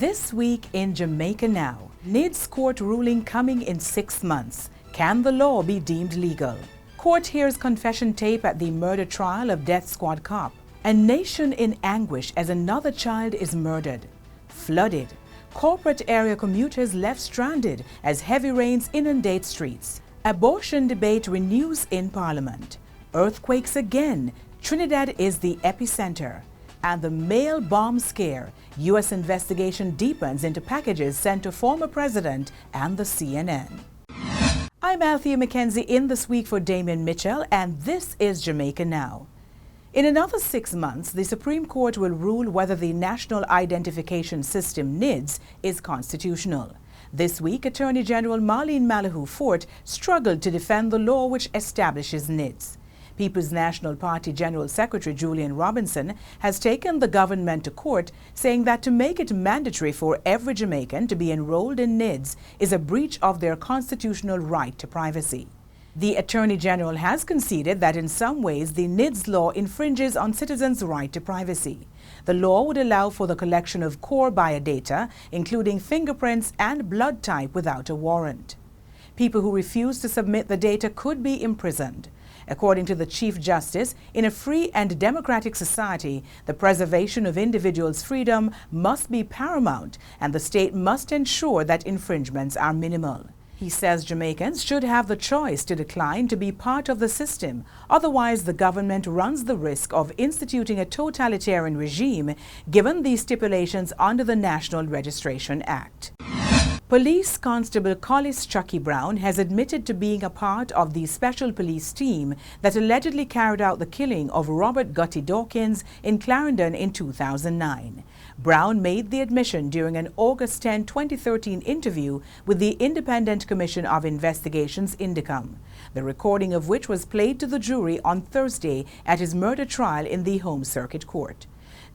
This week in Jamaica Now, NIDS court ruling coming in 6 months. Can the law be deemed legal? Court hears confession tape at the murder trial of death squad cop. A nation in anguish as another child is murdered. Flooded. Corporate area commuters left stranded as heavy rains inundate streets. Abortion debate renews in Parliament. Earthquakes again. Trinidad is the epicenter. And the mail bomb scare. U.S. investigation deepens into packages sent to former president and the CNN. I'm Althea Mackenzie in this week for Damien Mitchell, and this is Jamaica Now. In another 6 months, the Supreme Court will rule whether the National Identification System, NIDS, is constitutional. This week, Attorney General Marlene Malahoo Fort struggled to defend the law which establishes NIDS. People's National Party General Secretary Julian Robinson has taken the government to court, saying that to make it mandatory for every Jamaican to be enrolled in NIDS is a breach of their constitutional right to privacy. The Attorney General has conceded that in some ways the NIDS law infringes on citizens' right to privacy. The law would allow for the collection of core biodata, including fingerprints and blood type, without a warrant. People who refuse to submit the data could be imprisoned. According to the Chief Justice, in a free and democratic society, the preservation of individuals' freedom must be paramount, and the state must ensure that infringements are minimal. He says Jamaicans should have the choice to decline to be part of the system, otherwise the government runs the risk of instituting a totalitarian regime, given the stipulations under the National Registration Act. Police Constable Collis Chucky Brown has admitted to being a part of the special police team that allegedly carried out the killing of Robert Gutty Dawkins in Clarendon in 2009. Brown made the admission during an August 10, 2013 interview with the Independent Commission of Investigations Indicom, the recording of which was played to the jury on Thursday at his murder trial in the Home Circuit Court.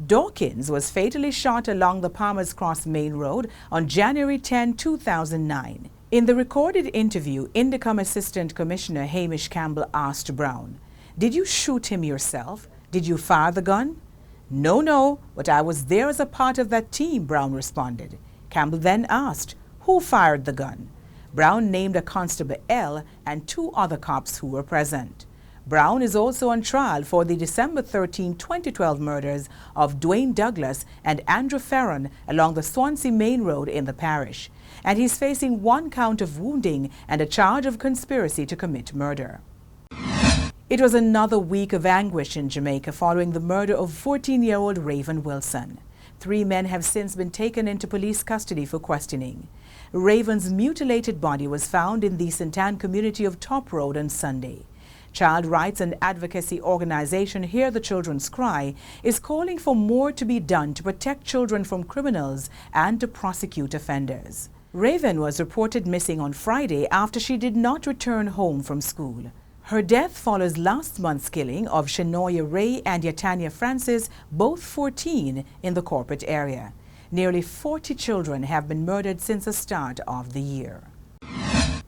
Dawkins was fatally shot along the Palmer's Cross Main Road on January 10, 2009. In the recorded interview, Indicom Assistant Commissioner Hamish Campbell asked Brown, "Did you shoot him yourself? Did you fire the gun?" No, but I was there as a part of that team," Brown responded. Campbell then asked, "Who fired the gun?" Brown named a Constable L and 2 other cops who were present. Brown is also on trial for the December 13, 2012 murders of Dwayne Douglas and Andrew Ferron along the Swansea Main Road in the parish, and he's facing 1 count of wounding and a charge of conspiracy to commit murder. It was another week of anguish in Jamaica following the murder of 14-year-old Raven Wilson. 3 men have since been taken into police custody for questioning. Raven's mutilated body was found in the St. Anne community of Top Road on Sunday. Child rights and advocacy organization Hear the Children's Cry is calling for more to be done to protect children from criminals and to prosecute offenders. Raven was reported missing on Friday after she did not return home from school. Her death follows last month's killing of Shanoya Ray and Yatanya Francis, both 14, in the corporate area. Nearly 40 children have been murdered since the start of the year.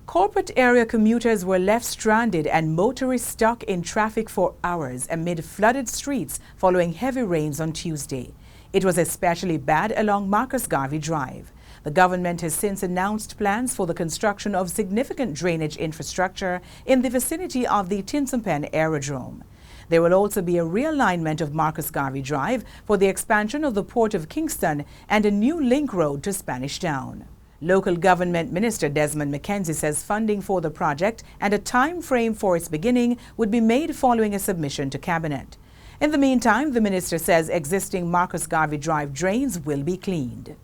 Corporate area commuters were left stranded and motorists stuck in traffic for hours amid flooded streets following heavy rains on Tuesday. It was especially bad along Marcus Garvey Drive. The government has since announced plans for the construction of significant drainage infrastructure in the vicinity of the Tinsumpen Aerodrome. There will also be a realignment of Marcus Garvey Drive for the expansion of the Port of Kingston and a new link road to Spanish Town. Local Government Minister Desmond McKenzie says funding for the project and a time frame for its beginning would be made following a submission to Cabinet. In the meantime, the minister says existing Marcus Garvey Drive drains will be cleaned.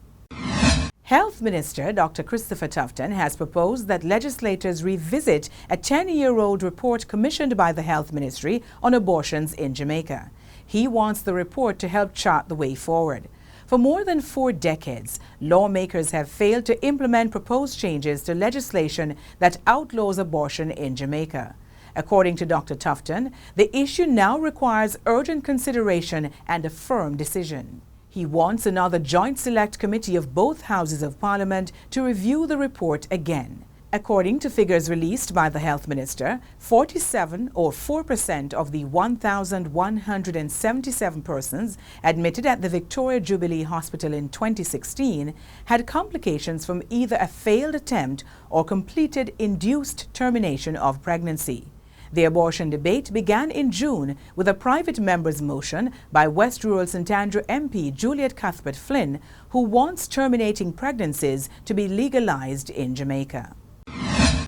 Health Minister Dr. Christopher Tufton has proposed that legislators revisit a 10-year-old report commissioned by the Health Ministry on abortions in Jamaica. He wants the report to help chart the way forward. For more than 4 decades, lawmakers have failed to implement proposed changes to legislation that outlaws abortion in Jamaica. According to Dr. Tufton, the issue now requires urgent consideration and a firm decision. He wants another joint select committee of both houses of Parliament to review the report again. According to figures released by the health minister, 47 or 4% of the 1,177 persons admitted at the Victoria Jubilee Hospital in 2016 had complications from either a failed attempt or completed induced termination of pregnancy. The abortion debate began in June with a private member's motion by West Rural St Andrew MP Juliet Cuthbert-Flynn, who wants terminating pregnancies to be legalized in Jamaica.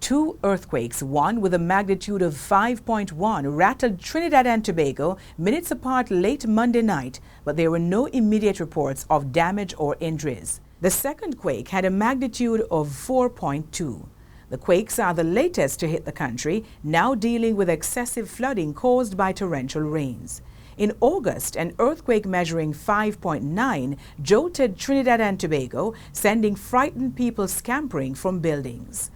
Two earthquakes, one with a magnitude of 5.1, rattled Trinidad and Tobago minutes apart late Monday night, but there were no immediate reports of damage or injuries. The second quake had a magnitude of 4.2. The quakes are the latest to hit the country, now dealing with excessive flooding caused by torrential rains. In August, an earthquake measuring 5.9 jolted Trinidad and Tobago, sending frightened people scampering from buildings.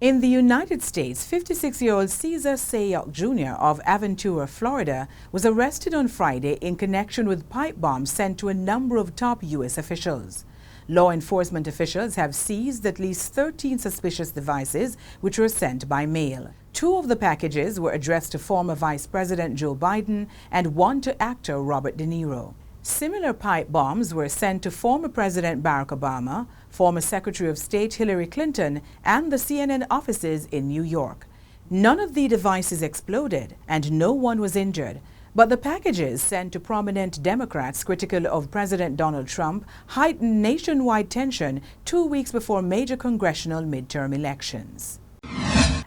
In the United States, 56-year-old Cesar Sayok Jr. of Aventura, Florida, was arrested on Friday in connection with pipe bombs sent to a number of top U.S. officials. Law enforcement officials have seized at least 13 suspicious devices which were sent by mail. Two of the packages were addressed to former Vice President Joe Biden and one to actor Robert De Niro. Similar pipe bombs were sent to former President Barack Obama, former Secretary of State Hillary Clinton, and the CNN offices in New York. None of the devices exploded and no one was injured, but the packages sent to prominent Democrats critical of President Donald Trump heightened nationwide tension 2 weeks before major congressional midterm elections.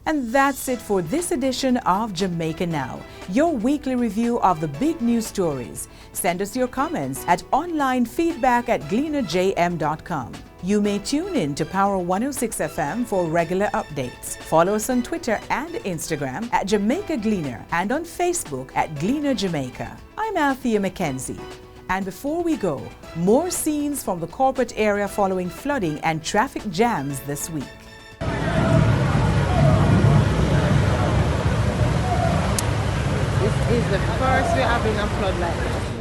And that's it for this edition of Jamaica Now, your weekly review of the big news stories. Send us your comments at onlinefeedback@gleanerjm.com. You may tune in to Power 106 FM for regular updates. Follow us on Twitter and Instagram at Jamaica Gleaner and on Facebook at Gleaner Jamaica. I'm Althea McKenzie. And before we go, more scenes from the corporate area following flooding and traffic jams this week. This is the first we're having a flood like this.